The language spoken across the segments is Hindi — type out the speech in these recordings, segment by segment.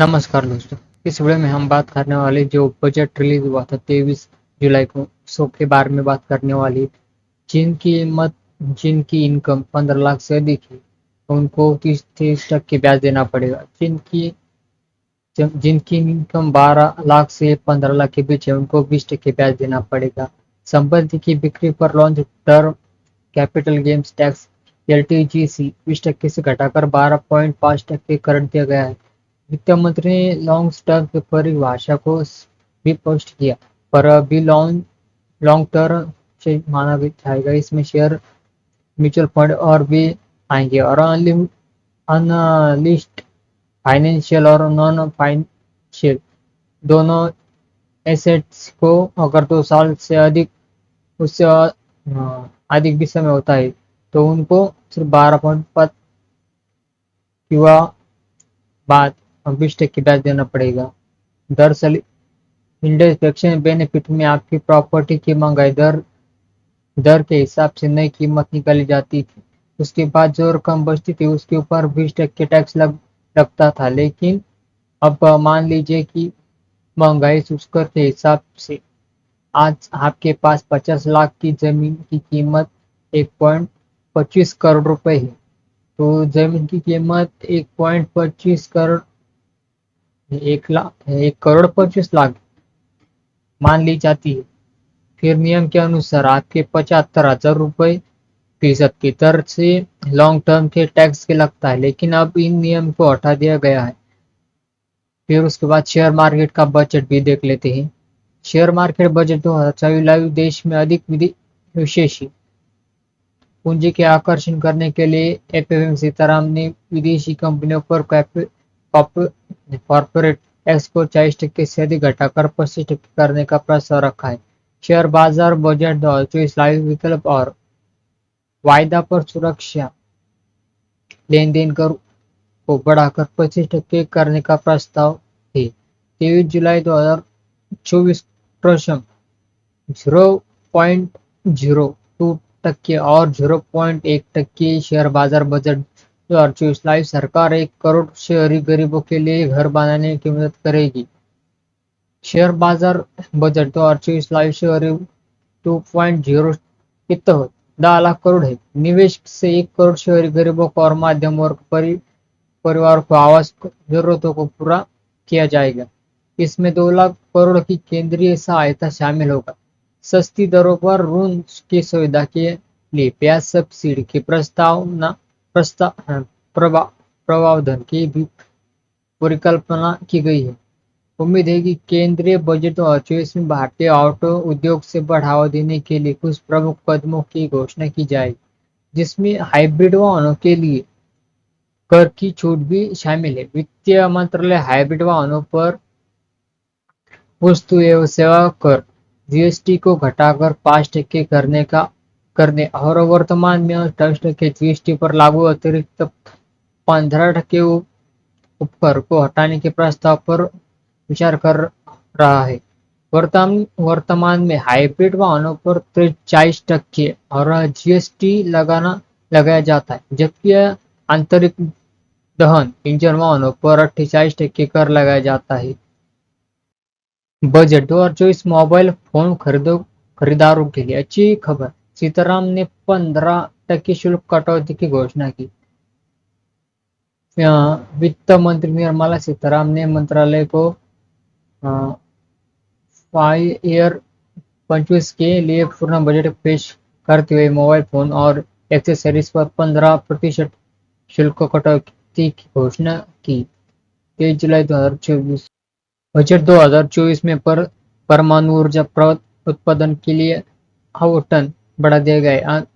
नमस्कार दोस्तों। इस वीडियो में हम बात करने वाले जो बजट रिलीज हुआ था 23 जुलाई को, सो के बारे में बात करने वाली। जिनकी इनकम 15 लाख से अधिक है उनको 30% ब्याज देना पड़ेगा। जिनकी इनकम 12 लाख से 15 लाख के बीच है उनको 20% ब्याज देना पड़ेगा। संपत्ति की बिक्री पर लॉन्च दर कैपिटल गेन्स टैक्स LTGC 20% से घटाकर 12.5% कर दिया गया है। वित्त मंत्री ने लॉन्ग टर्म की परिभाषा को भी स्पष्ट किया, पर अभी लॉन्ग टर्म से माना जाएगा। इसमें शेयर, म्यूचुअल फंड और भी आएंगे और अनलिस्ट फाइनेंशियल और नॉन फाइनेंशियल दोनों एसेट्स को अगर 2 साल से अधिक उससे अधिक भी समय होता है तो उनको सिर्फ 12.5 किंवा बाद 20% ब्याज देना पड़ेगा। दरअसल इंडेक्सेशन बेनिफिट में आपकी प्रॉपर्टी की महंगाई दर के हिसाब से नई कीमत निकाली जाती थी। उसके बाद जो रकम बचती थी उसके ऊपर 20% टैक्स लगता था। लेकिन अब मान लीजिए कि महंगाई सूचकांक के हिसाब से आज आपके पास 50 लाख की जमीन की कीमत 1.25 करोड़ रुपए है। तो जमीन की कीमत 1.25 करोड़ 1,25,00,000 मान ली जाती है। फिर नियम के अनुसार आपके 75,000 रुपये फीसद की दर से लॉन्ग टर्म के टैक्स के लगता है, लेकिन अब इन नियम को हटा दिया गया है। फिर उसके बाद शेयर मार्केट का बजट भी देख लेते हैं। शेयर मार्केट बजट 2024 देश में अधिक विशेष पूंजी के आकर्षण करने के लिए एफएम सीताराम ने विदेशी कंपनियों पर कॉर्पोरेट टैक्स को 40% से अधिक घटाकर 25% करने का प्रस्ताव रखा है। शेयर बाजार बजट 2024 लाइव विकल्प और वायदा पर सुरक्षा लेन देन कर को बढ़ाकर 25% करने का प्रस्ताव है। 23 जुलाई 2024 प्रशम 0.02% और 0.1% शेयर बाजार बजट 2024 लाइव सरकार 1 करोड़ शहरी गरीबों के लिए घर बनाने की मदद करेगी। शेयर बाजार बजट 2024 लाइव शहरी 2.0 के तहत 10 लाख करोड़ है। निवेश से 1 करोड़ शहरी गरीबों को और मध्यम वर्ग परिवार को आवास जरूरतों को पूरा किया जाएगा। इसमें 2 लाख करोड़ की केंद्रीय सहायता शामिल होगा। सस्ती दरों पर ऋण की सुविधा के लिए ब्याज सब्सिडी की प्रावधान की भी परिकल्पना की गई है। उम्मीद है कि केंद्रीय बजट 2024 में भारतीय ऑटो उद्योग से बढ़ावा देने के लिए कुछ प्रमुख कदमों की घोषणा की जाएगी, जिसमें हाइब्रिड वाहनों के लिए कर की छूट भी शामिल है। वित्त मंत्रालय हाइब्रिड वाहनों पर वस्तु एवं सेवा कर जीएसटी को घटाकर 5% करने और वर्तमान में 28% जीएसटी पर लागू अतिरिक्त 15% उपकर को हटाने के प्रस्ताव पर विचार कर रहा है। वर्तमान में हाइब्रिड वाहनों पर 40% और जीएसटी लगाया जाता है, जबकि आंतरिक दहन इंजन वाहनों पर 48% कर लगाया जाता है। बजट 2024 मोबाइल फोन खरीदारों के लिए अच्छी खबर। सीताराम ने 15% शुल्क कटौती की घोषणा की। वित्त मंत्री निर्मला सीताराम ने मंत्रालय को ईयर 25 के लिए पूर्ण बजट पेश करते हुए मोबाइल फोन और एक्सेसरीज पर 15% शुल्क कटौती की घोषणा की। 23 जुलाई 2024 बजट 2024 में परमाणु ऊर्जा उत्पादन के लिए आवंटन बढ़ा दिया गया है।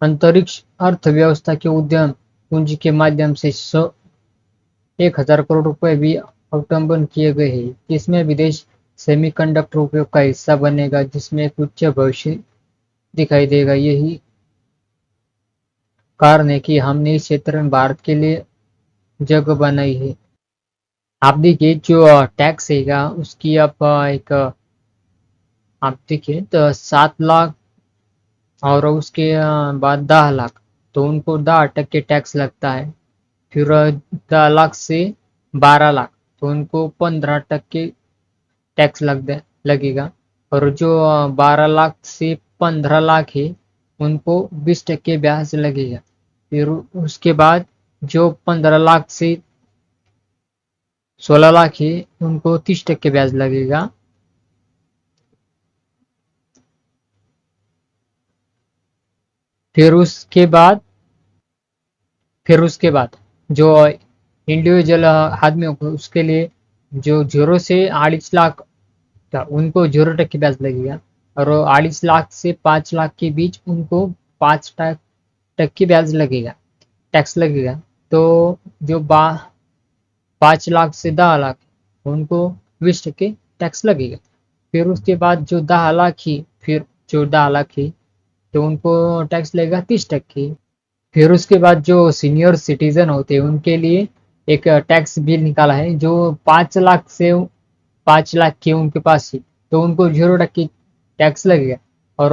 अंतरिक्ष अर्थव्यवस्था के उद्यम पूंजी के माध्यम से 1,000 करोड़ रुपए भी आवंटन किए गए हैं, जिसमें विदेश सेमीकंडक्टर उपयोग का हिस्सा बनेगा, जिसमें एक उच्च भविष्य दिखाई देगा। यही कारण है कि हमने इस क्षेत्र में भारत के लिए जगह बनाई है। आप देखिए जो टैक्स है उसकी आप देखिए तो 7 लाख और उसके बाद 10 लाख, तो उनको 10% टैक्स लगता है। फिर 10 लाख से 12 लाख तो उनको 15% टैक्स लगेगा। और जो 12 लाख से 15 लाख है उनको 20% ब्याज लगेगा। फिर उसके बाद जो 15 लाख से 16 लाख है उनको 30% ब्याज लगेगा। फिर उसके बाद जो इंडिविजुअल आदमी होगा उसके लिए जो 0 से 48 लाख था उनको 0% ब्याज लगेगा। और 48 लाख से 5 लाख के बीच उनको 5% ब्याज लगेगा, टैक्स लगेगा। तो जो 5 लाख से 10 लाख उनको 20% टैक्स लगेगा। फिर उसके बाद जो 10 लाख ही फिर जो 10 लाख ही तो उनको टैक्स लगेगा 30%। फिर उसके बाद जो सीनियर सिटीजन होते हैं उनके लिए एक टैक्स बिल निकाला है। जो 5 लाख से 5 लाख के उनके पास ही तो उनको 0% टैक्स लगेगा। और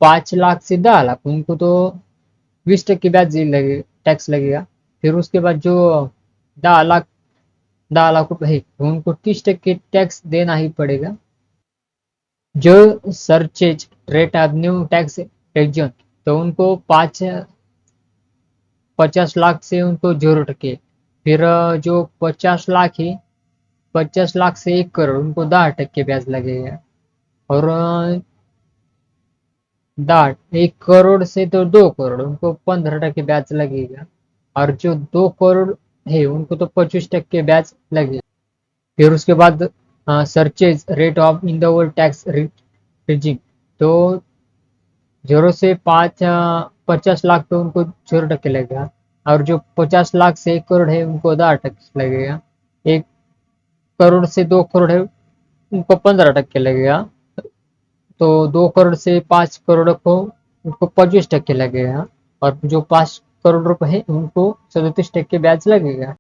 5 लाख से 10 लाख उनको तो 20% ब्याज लगे टैक्स लगेगा। फिर उसके बाद जो 10 लाख 10 लाख रुपए है तो उनको 30% टैक्स देना ही पड़ेगा। जो surcharge rate of new tax एग्जन तो उनको 50 लाख से उनको 0%। फिर जो 50 लाख है 50 लाख से 1 करोड़ उनको 10% ब्याज लगेगा। और 1 करोड़ से तो 2 करोड़ उनको 15% ब्याज लगेगा। और जो 2 करोड़ है उनको तो 25% ब्याज लगेगा। फिर उसके बाद surcharge rate of in the world tax regime तो 0 से 50 लाख तो उनको 0% लगेगा। और जो 50 लाख से 1 करोड़ है उनको 10% लगेगा। 1 करोड़ से 2 करोड़ है उनको 15% लगेगा। तो 2 करोड़ से 5 करोड़ को उनको 25% लगेगा। और जो 5 करोड़ रुपए है उनको 37% ब्याज लगेगा।